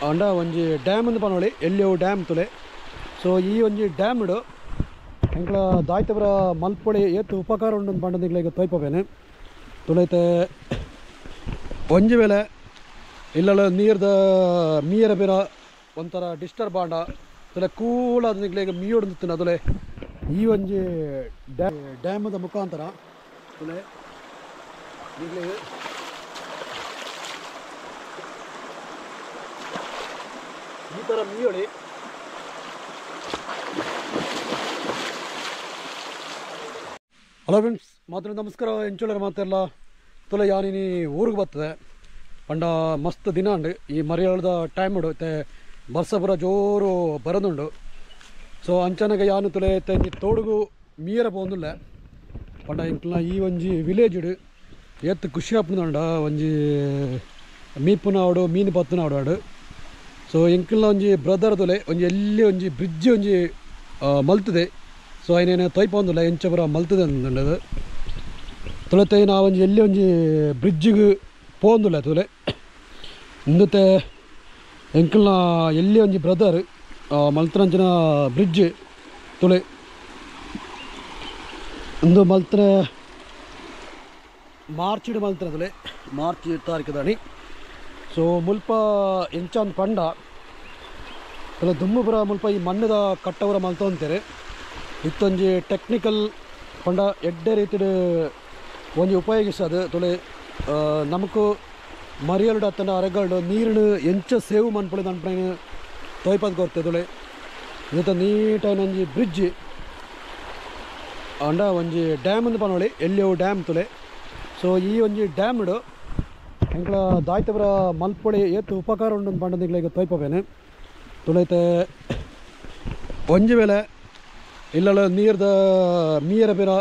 ಅಂಡ ಒಂಜಿ ಡ್ಯಾಮ್ ಅಂದ್ ಪನೊಳಿ ಎಲ್ಲಿಯೋ ಡ್ಯಾಮ್ ತುಲೆ. ಸೊ ಈ ಒಂಜಿ ಡ್ಯಾಮ್ ಇಡು ಎಂಕ್ಲ ದಾಯ್ತವರ ಮಲ್ಪೊಳಿ ಏತ್ ಉಪಕಾರ ಉಂಡು ಪಂಡ ಈಗ ತೋಯ್ಪವೇನೆ ತುಲೈತೆ ಒಂಜಿ ವೇಳೆ ಇಲ್ಲ ನೀರ್ದ ಮೀಯರ ಬೇರ ಒಂಥರ ಡಿಸ್ಟರ್ಬ್ ಆಂಡ ತುಲೆ ಕೂಲಾದ ನಿಗ್ಲಿಗೆ ಮೀಯೋಡು ಅದುಲೆ ಈ ಒಂಜಿ ಡ್ಯಾಮದ ಮುಖಾಂತರ ತುಲೆ ನಿಗ್ಲಿಗೆ ಈ ಥರ ಮೀಯೊಳಿ ಹಲೋ ಫ್ರೆಂಡ್ಸ್ ಮಾತ್ರ ನಮಸ್ಕಾರ ಎಂಚೋಳರ ಮಾತೆಲ್ಲ ತುಲೆ ಯಾನಿನಿ ಊರಿಗೆ ಬರ್ತದೆ ಪಂಡ ಮಸ್ತ್ ದಿನ ಉಂಡು ಈ ಮರಿಯಾಳದ ಟೈಮ್ ಉಂಡು ಮತ್ತೆ ಬರ್ಸಪುರ ಜೋರು ಬರೋದುಂಡು. ಸೊ ಅಂಚನಾಗ ಯಾನು ತುಲೆ ನೀ ತೋಡುಗು ಮೀಯರ ಪೋಂದಿಲ್ಲ ಪಂಡ ಇಂಕ್ಲ ಈ ಒಂಜಿ ವಿಲೇಜ್ ಇಡು ಎತ್ತು ಖುಷಿ ಆಪುಂಡ ಒಂಜಿ ಮೀಪುನ ಆಡು ಮೀನು ಪತ್ತುನ ಆಡು. ಸೊ ಎಂಕ್ಲ ಒಂಜಿ ಬ್ರದರ್ ತುಲೆ ಒಂಜಿ ಎಲ್ಲಿ ಒಂಜಿ ಬ್ರಿಡ್ಜ್ ಒಂಜಿ ಮಲ್ತದೆ. ಸೊ ಐನೇನು ತೋಯ್ಪೊಂದಿಲ್ಲ ಎಂಚ ಪುರ ಮಲ್ತದೆ ಅಂದದು ತುಲೆತೆ ನಾ ಒಂಜಿ ಎಲ್ಲಿ ಒಂಜಿ ಬ್ರಿಡ್ಜಿಗೆ ಪೋಂದಿಲ್ಲ ತುಲೆ ಇಂದತೆ ಎಂಕ್ಲ ಎಲ್ಲಿ ಒಂಜಿ ಬ್ರದರ್ ಮಲ್ತನಂಚಿನ ಬ್ರಿಡ್ಜ್ ತುಲೆ ಇಂದು ಮಲ್ತನೆ ಮಾರ್ಚಿಡ್ ಮಲ್ತನೆ ತುಲೆ ಮಾರ್ಚ್ ತಾರೀಕದಾಣಿ. ಸೊ ಮುಲ್ಪ ಎಂಚಂದು ಪಂಡ ತುಲೆ ದುಮ್ಮುಪುರ ಮುಲ್ಪ ಈ ಮಣ್ಣದ ಕಟ್ಟವರ ಮಲ್ತ ಅಂತಾರೆ ಇತ್ತೊಂಜಿ ಟೆಕ್ನಿಕಲ್ ಪಂಡ ಎಡ್ಡೆ ರೀತಿಡ್ ಒಂಜಿ ಉಪಯೋಗಿಸೋದು ತುಲೆ ನಮಕು ಮರಿಯಲ್ಡು ಅತ್ತನ ಅರೆಗಲ್ಡು ನೀರಿನ ಎಂಚ ಸೇವ್ ಮನ್ಪೊಳಿದ ಅನ್ಪಣೆ ತೋಯ್ಪದ್ ಕೊರ್ತೆ ತುಲೆ ಇವತ್ತು ನೀಟಾಗಿ ಒಂಜಿ ಬ್ರಿಡ್ಜ್ ಅಂಡ ಒಂಜಿ ಡ್ಯಾಮ್ ಅಂದ್ ಪನೊಳಿ ಎಲ್ಲಿಯೋ ಡ್ಯಾಮ್ ತುಲೆ. ಸೊ ಈ ಒಂಜಿ ಡ್ಯಾಮ್ ಇಡು ಎಂಕ್ಲ ದಾಯ್ತವರ ಮಲ್ಪೊಳಿ ಏತ್ ಉಪಕಾರ ಉಂಡು ಪಂಡ ಈಗ ತೋಯ್ಪವೇನೆ ತುಲೈತೆ ಒಂಜಿ ವೇಳೆ ಇಲ್ಲ ನೀರ್ದ ಮೀಯರ ಬೇರ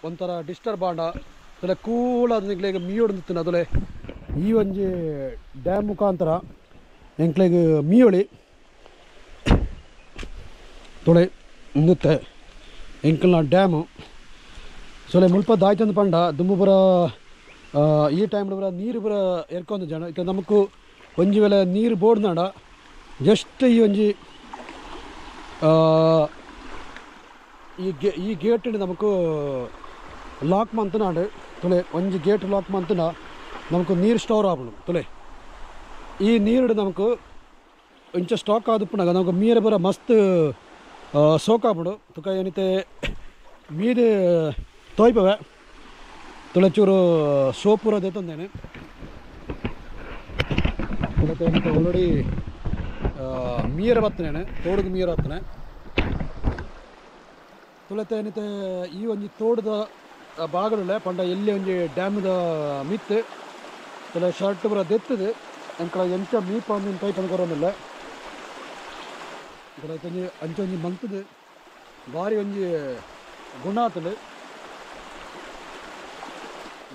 ಒಂಥರ ಡಿಸ್ಟರ್ಬ್ ಆಂಡ ತುಲೆ ಕೂಲಾದ ನಿಗ್ಲಿಗೆ ಮೀಯೋಡು ಅದುಲೆ ಈ ಒಂಜಿ ಡ್ಯಾಮ್ ಮುಖಾಂತರ ಎಂಕ್ಲಿಗೆ ಮೀಯೊಳಿ ತುಳೆ ಇನ್ನುತ್ತೆ ಎಂಕ್ಲ ಡ್ಯಾಮು. ಸೊಲೆ ಮುಲ್ಪ ದಾಯ್ತಂದು ಪಂಡ ದುಮ್ಮುಪುರ ಈ ಟೈಮ್ ಪುರ ನೀರು ಪುರ ಎರ್ಕೊಂಡು ಜನ ಇತ್ತ ನಮಕು ಒಂಜಿ ವೇಳೆ ನೀರು ಬೋಡ್ನಾಡ ಜಸ್ಟ್ ಈ ಒಂಜಿ ಈ ಗೇಟ್ ನಮಕು ಲಾಕ್ ಮಂತನಾಡು ತುಲೆ ಒಂಜಿ ಗೇಟ್ ಲಾಕ್ ಮಂತನ ನಮಕು ನೀರು ಸ್ಟೋರ್ ಆಪುಂಡು ತುಲೆ ಈ ನೀರು ನಮಕು ಇಂಚ ಸ್ಟಾಕ್ ಆದುಪ್ಪುನಾಗ ನಮಕು ಮೀರ ಪುರ ಮಸ್ತ್ ಸೋಕ್ ಆಪುಂಡು ತುಕ ಏನಿತೆ ಮೀದು ತೋಯ್ಪವೆ ತುಲೆ ಚೂರು ಸೋಪುರ ದೆತ್ತಂದೇನೆ ತುಳತೆ ಆಲ್ರೆಡಿ ಮೀಯರ ಬತ್ತನೇನೆ ತೋಡುಗು ಮೀಯರ ಬತ್ತನೆ ತುಳತೆ ಏನಿತೆ ಈ ಒಂಜಿ ತೋಡದ ಭಾಗಡುಲ್ಲ ಪಂಡ ಎಲ್ಲಿ ಒಂಜಿ ಡ್ಯಾಮ್ದ ಮಿತ್ತು ತುಲೆ ಶರ್ಟ್ ಪುರ ದೆತ್ತದು ಎಂಕಲ ಎಂಚ ಮೀಪ ಒಂದು ತೋಯ್ಪಂದು ಕೊರೋನಿಲ್ಲ ತುಳತೆ ಒಂಜಿ ಅಂಚೊಂಜಿ ಮಂತದು ಭಾರಿ ಒಂಜಿ ಗುಣ ಆತಲು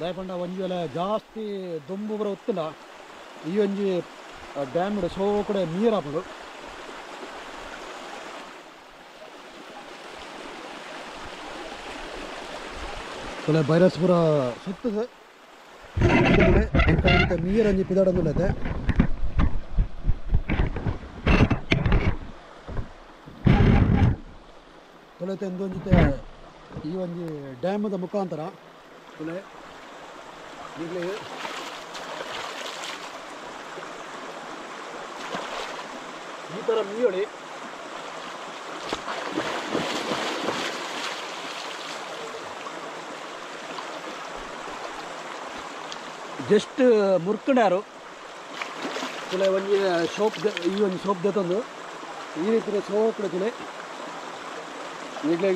ದಯಪಂಡ ಒಂಜಿ ವೇಳೆ ಜಾಸ್ತಿ ದುಂಬು ಪುರ ಒತ್ತಿಲ್ಲ ಈ ಒಂಜಿ ಡ್ಯಾಮ್ ಸೋ ಕಡೆ ನೀರಾಪುಂಡು. ತುಲೆ ಬೈರಸ್ ಪುರ ಸುತ್ತದು ನೀರಂಜಿ ಪಿದಾಡೊಂದುಲ್ಲದೆ ತುಲೆತೆ ಇಂದೊಂಜಿತೆ ಈ ಒಂಜಿ ಡ್ಯಾಮದ ಮುಖಾಂತರ ತುಲೆ ಈಗಲೇ ಈ ಥರ ಮೀಯೊಳಿ ಜಸ್ಟ್ ಮುರ್ಕಂಡ್ಯಾರು ತುಲೆ ಒಂಜಿ ಸೋಪ್ ಈ ಒಂದು ಸೋಪ್ ದೆತ್ತಂದು ಈ ರೀತಿ ಸೋಪ್ ತುಲೆ ಈಗಲೇ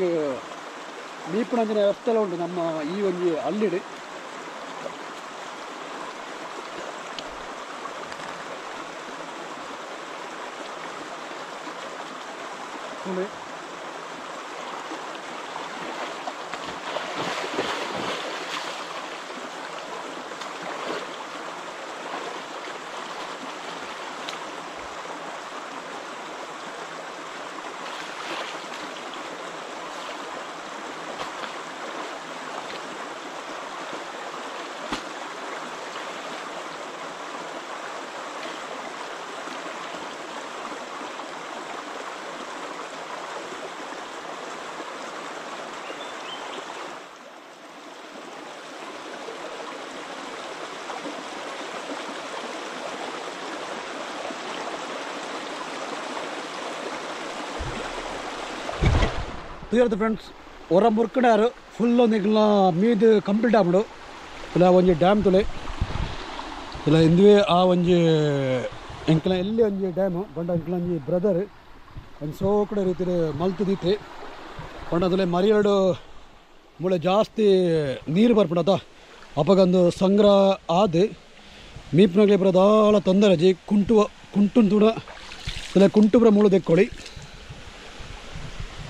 ಮೀಪುನಂಚಿನ ವ್ಯವಸ್ಥೆ ಎಲ್ಲ ಉಂಟು ನಮ್ಮ ಈ ಒಂಜಿ ಹಳ್ಳಿಡು. ತುಯರ್ದು ಫ್ರೆಂಡ್ಸ್ ಹೊರ ಮುರ್ಕಡ್ಯಾರು ಫುಲ್ ಒಂದಿಗ್ಲ ಮೀದು ಕಂಪ್ಲೀಟ್ ಆಗ್ಬಿಡು ಇಲ್ಲ ಒಂಜಿ ಡ್ಯಾಮ್ ತುಲೆ ಇಲ್ಲ ಇಂದುವೆ ಆ ಒಂಜಿ ಎಂಕ್ಲ ಎಲ್ಲಿ ಒಂಜಿ ಡ್ಯಾಮು ಪಂಡ ಎಂಕ್ಲ ಒಂಜಿ ಬ್ರದರ್ ಒಂದು ಸೋಕಡೆ ರೀತಿ ಮಲ್ತದೀತಿ ಪಂಡ ಅದುಲೆ ಮರಿಯಡು ಮುಳೆ ಜಾಸ್ತಿ ನೀರು ಬರ್ಪಡತ ಅಪ್ಪಗೊಂದು ಸಂಗ್ರಹ ಆದ ಮೀಪ್ನಾಗ್ಲಿ ಬರೋದಾಳ ತೊಂದರೆ ಜಿ ಕುಂಟು ತೂಡ ಇಲ್ಲ ಕುಂಟು ಬರ ಮೂಳು ತೆಕ್ಕೊಳ್ಳಿ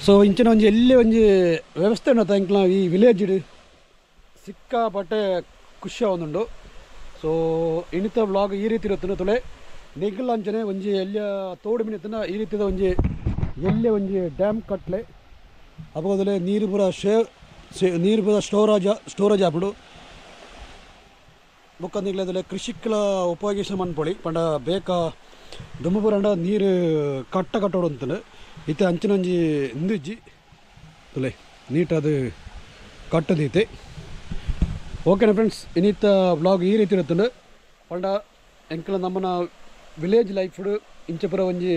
ಸೊ ಇಂಚಿನ ಒಂಜಿ ಎಲ್ಲಿ ಒಂಜಿ ವ್ಯವಸ್ಥೆ ಉಂಡತ ಎಂಕ್ಲ ಈ ವಿಲೇಜ್ ಸಿಕ್ಕಾಪಟ್ಟೆ ಖುಷಿ ಆವೊಂದುಂಡು ಸೊ ಇಣಿತ ವ್ಲಾಗ್ ಈ ರೀತಿ ಇರುತ್ತನ ತುಲೆ ನೆಗ್ಲ ಅಂಚನೆ ಒಂಜಿ ಎಲ್ಲಿಯ ತೋಡು ಮಿನಿತನ ಈ ರೀತಿದ ಒಂಜಿ ಎಲ್ಲೇ ಒಂಜಿ ಡ್ಯಾಮ್ ಕಟ್ಲೆ ಅಪಗೋದಲೆ ನೀರು ಪೂರ ನೀರು ಪೂರ ಸ್ಟೋರೇಜ್ ಆಗ್ಬಿಡು ಬುಕ್ಕಂದಿಗ್ಲದಲೆ ಕೃಷಿಕ್ಲ ಉಪಯೋಗಿಸ ಮನ್ಪೊಳಿ ಪಂಡ ಬೇಕಾ ದುಮ್ಮಪುರಂಡ ನೀರು ಕಟ್ಟೋಡು ಅಂತಂದು ಇತ್ತೆ ಅಂಚಿನೊಂಜಿ ಇಂದಿಜ್ಜಿ ತುಲೆ ನೀಟದು ಕಟ್ಟದೈತೆ ಓಕೆನಾ ಫ್ರೆಂಡ್ಸ್ ಇನ್ನಿತ್ತ ವ್ಲಾಗ್ ಈ ರೀತಿ ಇರುತ್ತಂಡು ಪಂಡ ಎಂಕಲ ನಮ್ಮನ ವಿಲೇಜ್ ಲೈಫ್ ಇಂಚೆ ಪುರ ಒಂಜಿ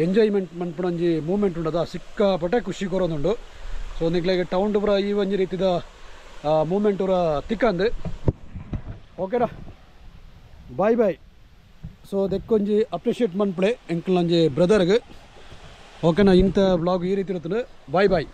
ಎಂಜಾಯ್ಮೆಂಟ್ ಮನ್ಪುಣ ಒಂಜಿ ಮೂಮೆಂಟ್ ಉಂಡದ ಸಿಕ್ಕಾಪಟ್ಟೆ ಖುಷಿ ಕೊರೋದುಂಡು ಸೊ ನಿಗ್ಲೆಗೆ ಟೌನ್ ಪುರ ಈ ಒಂಜಿ ರೀತಿದ ಮೂಮೆಂಟ್ ಪುರ ತಿಕ್ಕಂದು ಓಕೆನಾ ಬಾಯ್ ಬಾಯ್ ಸೊ ದೆಕ್ಕೊಂಜಿ ಅಪ್ರಿಷಿಯೇಟ್ ಮನ್ಪುಳೆ ಎಂಕಲ್ ಒಂಜಿ ಬ್ರದರ್ಗೆ ಓಕೆನಾ ಇಂಥ ವ್ಲಾಗ್ ಈ ರೀತಿ ಇರುತ್ತಂಡು ಬಾಯ್ ಬಾಯ್